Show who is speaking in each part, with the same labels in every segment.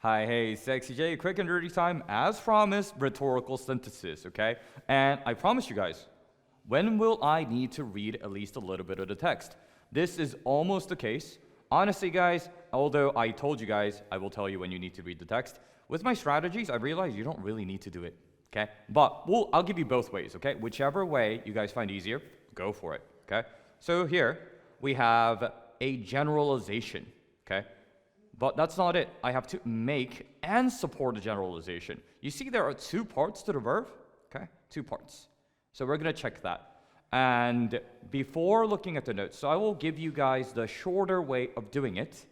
Speaker 1: Hi, hey, Sexy J, quick and dirty time, as promised, rhetorical synthesis, okay? And I promise you guys, when will I need to read at least a little bit of the text? This is almost the case. Honestly, guys, although I told you guys, I will tell you when you need to read the text. With my strategies, I realize you don't really need to do it, okay? But I'll give you both ways, okay? Whichever way you guys find easier, go for it, okay? So here, we have a generalization, okay? But that's not it. I have to make and support a generalization. You see there are two parts to the verb, okay? Two parts. So we're going to check that. And before looking at the notes, so I will give you guys the shorter way of doing it,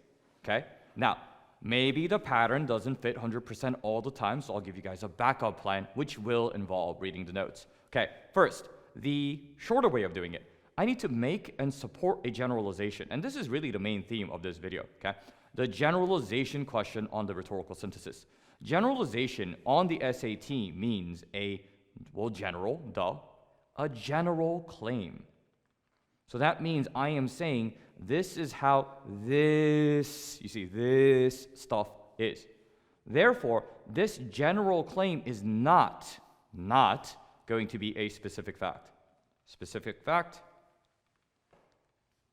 Speaker 1: okay? Now, maybe the pattern doesn't fit 100% all the time, so I'll give you guys a backup plan, which will involve reading the notes. Okay, first, the shorter way of doing it. I need to make and support a generalization. And this is really the main theme of this video, okay? The generalization question on the rhetorical synthesis. Generalization on the SAT means a general claim. So that means I am saying this is how this stuff is. Therefore, this general claim is not going to be a specific fact. Specific fact,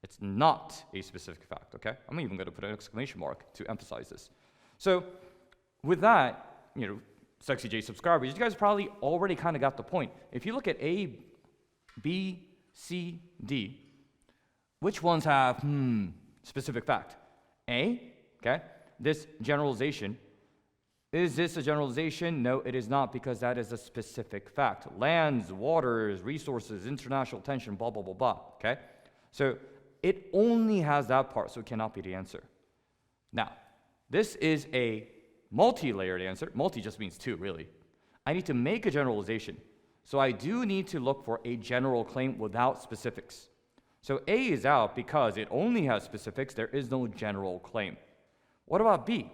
Speaker 1: it's not a specific fact, okay? I'm even going to put an exclamation mark to emphasize this. So with that, Sexy J subscribers, you guys probably already kind of got the point. If you look at A, B, C, D, which ones have, specific fact? A, okay? This generalization, is this a generalization? No, it is not, because that is a specific fact. Lands, waters, resources, international tension, blah, blah, blah, blah, okay? So it only has that part, so it cannot be the answer. Now, this is a multi-layered answer. Multi just means two, really. I need to make a generalization. So I do need to look for a general claim without specifics. So A is out because it only has specifics. There is no general claim. What about B?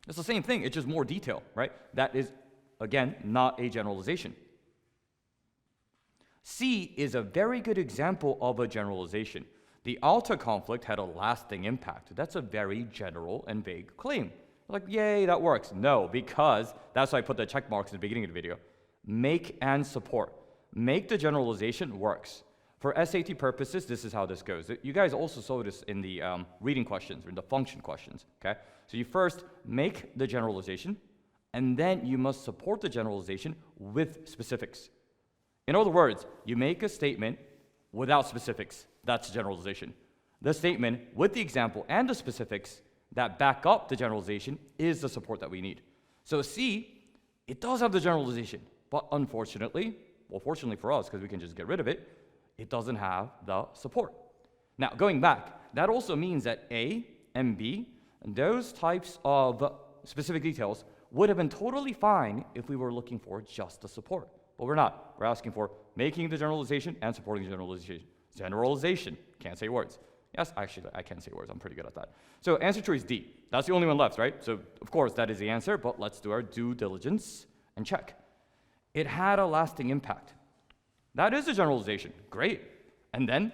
Speaker 1: It's the same thing. It's just more detail, right? That is, again, not a generalization. C is a very good example of a generalization. The Alta conflict had a lasting impact. That's a very general and vague claim. Like, yay, that works. No, because that's why I put the check marks in the beginning of the video. Make and support. Make the generalization works. For SAT purposes, this is how this goes. You guys also saw this in the reading questions, or in the function questions, okay? So you first make the generalization, and then you must support the generalization with specifics. In other words, you make a statement without specifics. That's generalization. The statement with the example and the specifics that back up the generalization is the support that we need. So C, it does have the generalization, but unfortunately, well, fortunately for us, because we can just get rid of it, it doesn't have the support. Now, going back, that also means that A and B, those types of specific details would have been totally fine if we were looking for just the support. But we're not. We're asking for making the generalization and supporting the generalization. Generalization. Can't say words. Yes, actually, I can say words. I'm pretty good at that. So answer choice D. That's the only one left, right? So, of course, that is the answer, but let's do our due diligence and check. It had a lasting impact. That is a generalization. Great. And then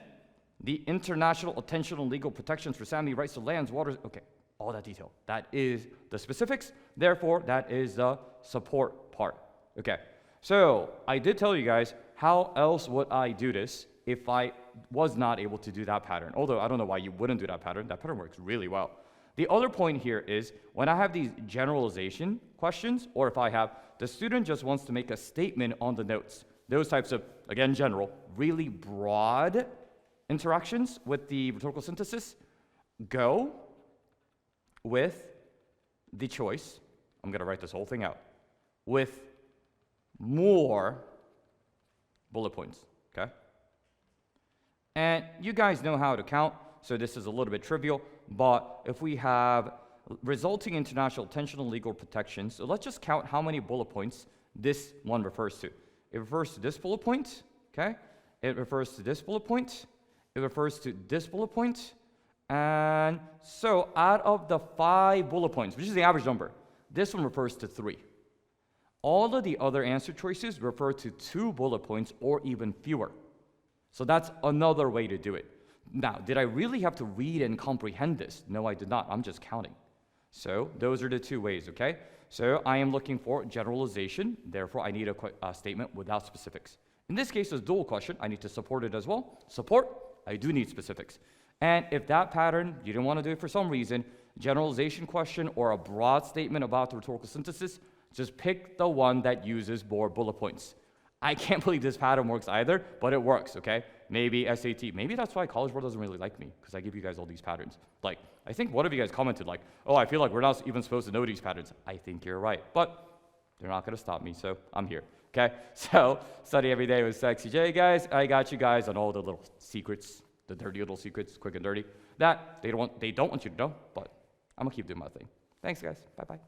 Speaker 1: the international attention on legal protections for Sami rights to lands, waters. Okay, all that detail. That is the specifics. Therefore, that is the support part. Okay. So I did tell you guys how else would I do this if I was not able to do that pattern. Although I don't know why you wouldn't do that pattern. That pattern works really well. The other point here is when I have these generalization questions, or if I have the student just wants to make a statement on the notes, those types of, again, general, really broad interactions with the rhetorical synthesis, go with the choice. I'm going to write this whole thing out. With more bullet points, okay? And you guys know how to count, so this is a little bit trivial, but if we have resulting international attention on legal protections, so let's just count how many bullet points this one refers to. It refers to this bullet point, okay? It refers to this bullet point. It refers to this bullet point. And so out of the 5 bullet points, which is the average number, this one refers to 3. All of the other answer choices refer to 2 bullet points or even fewer. So that's another way to do it. Now, did I really have to read and comprehend this? No, I did not. I'm just counting. So those are the two ways, okay? So I am looking for generalization, therefore I need a statement without specifics. In this case, it's a dual question. I need to support it as well. Support, I do need specifics. And if that pattern, you didn't want to do it for some reason, generalization question or a broad statement about the rhetorical synthesis, just pick the one that uses more bullet points. I can't believe this pattern works either, but it works, okay? Maybe SAT. Maybe that's why College Board doesn't really like me, because I give you guys all these patterns. Like, I think one of you guys commented like, oh, I feel like we're not even supposed to know these patterns. I think you're right, but they're not going to stop me, so I'm here, okay? So, study every day with Sexy J, guys. I got you guys on all the little secrets, the dirty little secrets, quick and dirty, that they don't want you to know, but I'm going to keep doing my thing. Thanks, guys. Bye-bye.